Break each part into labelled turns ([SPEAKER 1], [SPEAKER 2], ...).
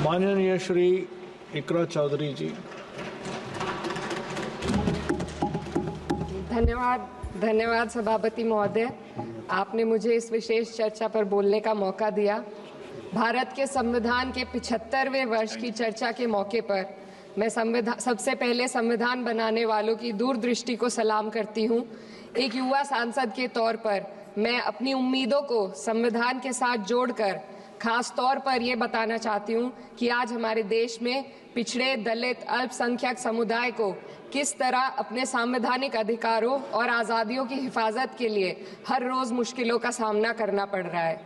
[SPEAKER 1] माननीय श्री इकरा चौधरी जी।
[SPEAKER 2] धन्यवाद सभापति महोदय, आपने मुझे इस विशेष चर्चा पर बोलने का मौका दिया। भारत के संविधान के 75वें वर्ष की चर्चा के मौके पर मैं सबसे पहले संविधान बनाने वालों की दूरदृष्टि को सलाम करती हूँ। एक युवा सांसद के तौर पर मैं अपनी उम्मीदों को संविधान के साथ जोड़कर खास तौर पर ये बताना चाहती हूँ कि आज हमारे देश में पिछड़े, दलित, अल्पसंख्यक समुदाय को किस तरह अपने संवैधानिक अधिकारों और आज़ादियों की हिफाजत के लिए हर रोज मुश्किलों का सामना करना पड़ रहा है।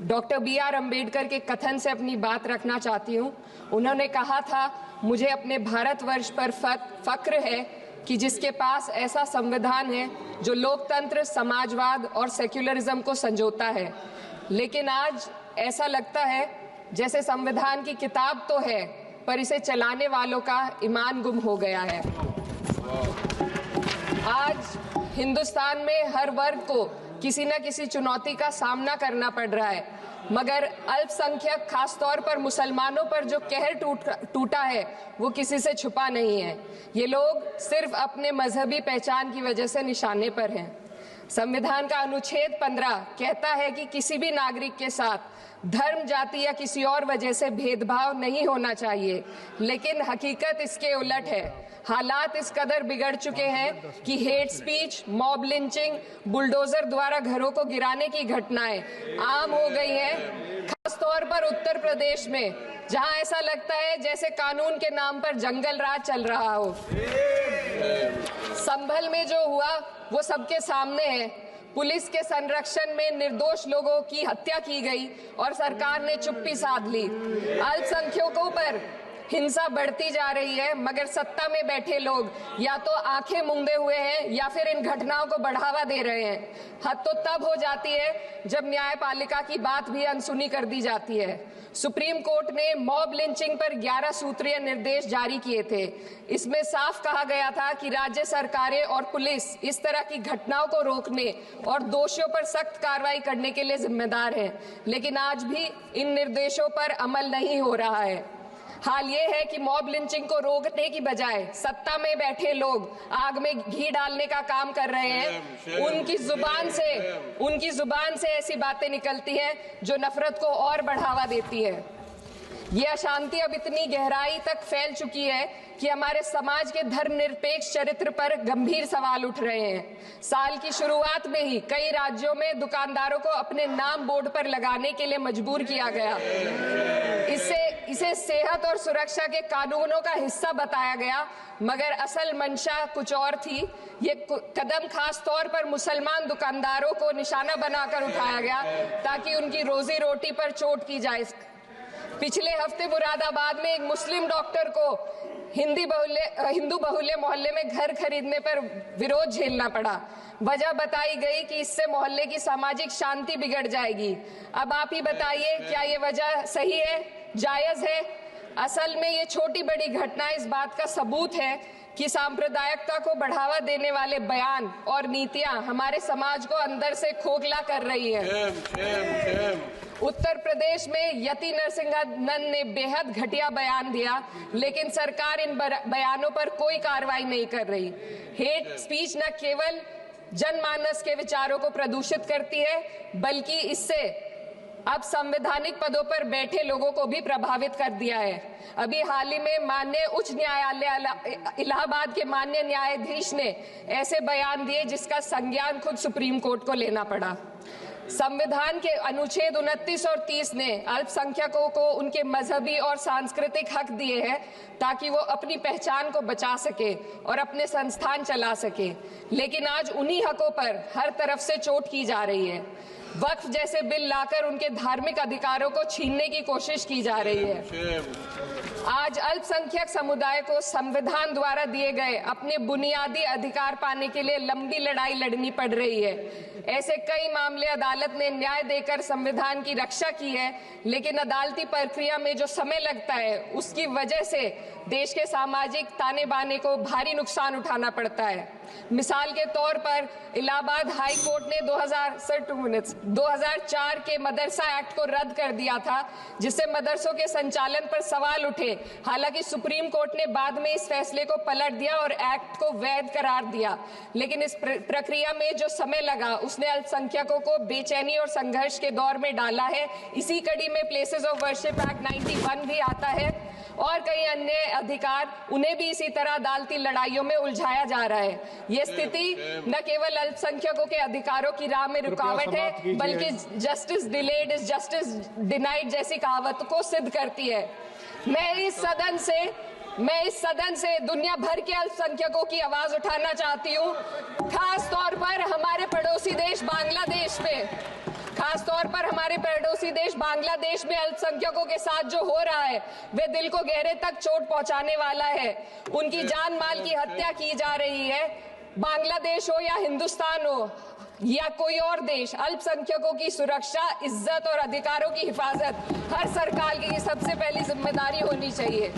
[SPEAKER 2] Doctor B.R. अम्बेडकर के कथन से अपनी बात रखना चाहती हूँ। उन्होंने कहा था, मुझे अपने भारतवर्ष पर फक्र है कि जिसके पास ऐसा संविधान है जो लोकतंत्र, समाजवाद और सेक्युलरिज्म को संजोता है। लेकिन आज ऐसा लगता है जैसे संविधान की किताब तो है पर इसे चलाने वालों का ईमान गुम हो गया है। आज हिंदुस्तान में हर वर्ग को किसी न किसी चुनौती का सामना करना पड़ रहा है, मगर अल्पसंख्यक, खासतौर पर मुसलमानों पर जो कहर टूटा है वो किसी से छुपा नहीं है। ये लोग सिर्फ अपने मजहबी पहचान की वजह से निशाने पर हैं। संविधान का अनुच्छेद 15 कहता है कि किसी भी नागरिक के साथ धर्म, जाति या किसी और वजह से भेदभाव नहीं होना चाहिए, लेकिन हकीकत इसके उलट है। हालात इस कदर बिगड़ चुके हैं कि hate speech, mob lynching, bulldozer द्वारा घरों को गिराने की घटनाएं आम हो गई हैं। खासतौर पर उत्तर प्रदेश में, जहां ऐसा लगता है जैसे कानून के नाम पर जंगल राज चल रहा हो। संभल में जो हुआ वो सबके सामने है। पुलिस के संरक्षण में निर्दोष लोगों की हत्या की गई और सरकार ने चुप्पी साध ली। अल्पसंख्यकों पर हिंसा बढ़ती जा रही है, मगर सत्ता में बैठे लोग या तो आंखें मूंदे हुए हैं या फिर इन घटनाओं को बढ़ावा दे रहे हैं। हद तो तब हो जाती है जब न्यायपालिका की बात भी अनसुनी कर दी जाती है। सुप्रीम कोर्ट ने मॉब लिंचिंग पर 11 सूत्रीय निर्देश जारी किए थे। इसमें साफ कहा गया था कि राज्य सरकारें और पुलिस इस तरह की घटनाओं को रोकने और दोषियों पर सख्त कार्रवाई करने के लिए जिम्मेदार है, लेकिन आज भी इन निर्देशों पर अमल नहीं हो रहा है। हाल ये है कि मॉब लिंचिंग को रोकने की बजाय सत्ता में बैठे लोग आग में घी डालने का काम कर रहे हैं। उनकी जुबान से ऐसी बातें निकलती हैं जो नफरत को और बढ़ावा देती है। ये अशांति अब इतनी गहराई तक फैल चुकी है कि हमारे समाज के धर्मनिरपेक्ष चरित्र पर गंभीर सवाल उठ रहे हैं। साल की शुरुआत में ही कई राज्यों में दुकानदारों को अपने नाम बोर्ड पर लगाने के लिए मजबूर किया गया। इसे सेहत और सुरक्षा के कानूनों का हिस्सा बताया गया, मगर असल मंशा कुछ और थी। ये कदम खास तौर पर मुसलमान दुकानदारों को निशाना बनाकर उठाया गया ताकि उनकी रोजी रोटी पर चोट की जाए। पिछले हफ्ते मुरादाबाद में एक मुस्लिम डॉक्टर को हिंदू बहुल्य मोहल्ले में घर खरीदने पर विरोध झेलना पड़ा। वजह बताई गई कि इससे मोहल्ले की सामाजिक शांति बिगड़ जाएगी। अब आप ही बताइए, क्या ये वजह सही है, जायज है? असल में ये छोटी बड़ी घटना इस बात का सबूत है कि सांप्रदायिकता को बढ़ावा देने वाले बयान और नीतियां हमारे समाज को अंदर से खोखला कर रही है। उत्तर प्रदेश में यति नरसिंहन ने बेहद घटिया बयान दिया, लेकिन सरकार इन बयानों पर कोई कार्रवाई नहीं कर रही। हेट स्पीच न केवल जनमानस के विचारों को प्रदूषित करती है, बल्कि इससे अब संवैधानिक पदों पर बैठे लोगों को भी प्रभावित कर दिया है। अभी हाल ही में माननीय उच्च न्यायालय इलाहाबाद के माननीय न्यायाधीश ने ऐसे बयान दिए जिसका संज्ञान खुद सुप्रीम कोर्ट को लेना पड़ा। संविधान के अनुच्छेद 29 और 30 ने अल्पसंख्यकों को उनके मजहबी और सांस्कृतिक हक दिए हैं ताकि वो अपनी पहचान को बचा सके और अपने संस्थान चला सके, लेकिन आज उन्हीं हकों पर हर तरफ से चोट की जा रही है। वक्फ जैसे बिल लाकर उनके धार्मिक अधिकारों को छीनने की कोशिश की जा रही है। आज अल्पसंख्यक समुदाय को संविधान द्वारा दिए गए अपने बुनियादी अधिकार पाने के लिए लंबी लड़ाई लड़नी पड़ रही है। ऐसे कई मामले अदालत ने न्याय देकर संविधान की रक्षा की है, लेकिन अदालती प्रक्रिया में जो समय लगता है उसकी वजह से देश के सामाजिक ताने बाने को भारी नुकसान उठाना पड़ता है। मिसाल के तौर पर इलाहाबाद हाई कोर्ट ने 2004 के मदरसा एक्ट को रद्द कर दिया था, जिससे मदरसों के संचालन पर सवाल उठे। हालांकि सुप्रीम कोर्ट ने बाद में इस फैसले को पलट दिया और एक्ट को वैध करार दिया, लेकिन इस प्रक्रिया में जो समय लगा उसने अल्पसंख्यकों को बेचैनी और संघर्ष के दौर में डाला है। इसी कड़ी में प्लेसेस ऑफ वर्शिप एक्ट 91 भी आता है और कई अन्य अधिकार, उन्हें भी इसी तरह अदालती लड़ाइयों में उलझाया जा रहा है। ये स्थिति न केवल अल्पसंख्यकों के अधिकारों की राह में रुकावट है, बल्कि justice delayed is justice denied जैसी कहावत को सिद्ध करती है। मैं इस सदन से दुनिया भर के अल्पसंख्यकों की आवाज उठाना चाहती हूँ, खास तौर पर हमारे पड़ोसी देश बांग्लादेश में अल्पसंख्यकों के साथ जो हो रहा है वे दिल को गहरे तक चोट पहुंचाने वाला है। उनकी जान माल की हत्या की जा रही है। बांग्लादेश हो या हिंदुस्तान हो या कोई और देश, अल्पसंख्यकों की सुरक्षा, इज्जत और अधिकारों की हिफाजत हर सरकार की सबसे पहली जिम्मेदारी होनी चाहिए।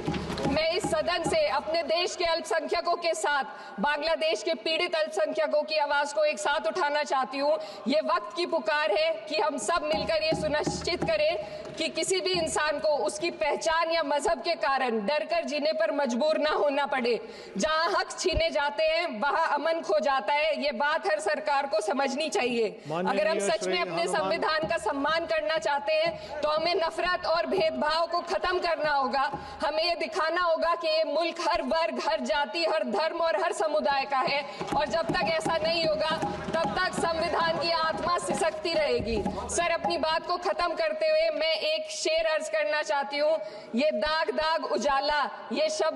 [SPEAKER 2] मैं इस सदन से अपने देश के अल्पसंख्यकों के साथ बांग्लादेश के पीड़ित अल्पसंख्यकों की आवाज को एक साथ उठाना चाहती हूँ। ये वक्त की पुकार है कि हम सब मिलकर ये सुनिश्चित करें कि किसी भी इंसान को उसकी पहचान या मजहब के कारण डरकर जीने पर मजबूर ना होना पड़े। जहाँ हक छीने जाते हैं वहाँ अमन खो जाता है। ये बात हर सरकार को समझनी चाहिए। अगर हम सच में अपने संविधान का सम्मान करना चाहते हैं तो हमें नफरत और भेदभाव को खत्म करना होगा। हमें ये दिखाना होगा कि ये मुल्क हर वर्ग, हर जाति, हर धर्म और हर समुदाय का है, और जब तक ऐसा नहीं होगा तब तक संविधान की आत्मा सिसकती रहेगी। सर, अपनी बात को खत्म करते हुए मैं एक शेर अर्ज करना चाहती हूँ। ये दाग दाग उजाला, ये शब्द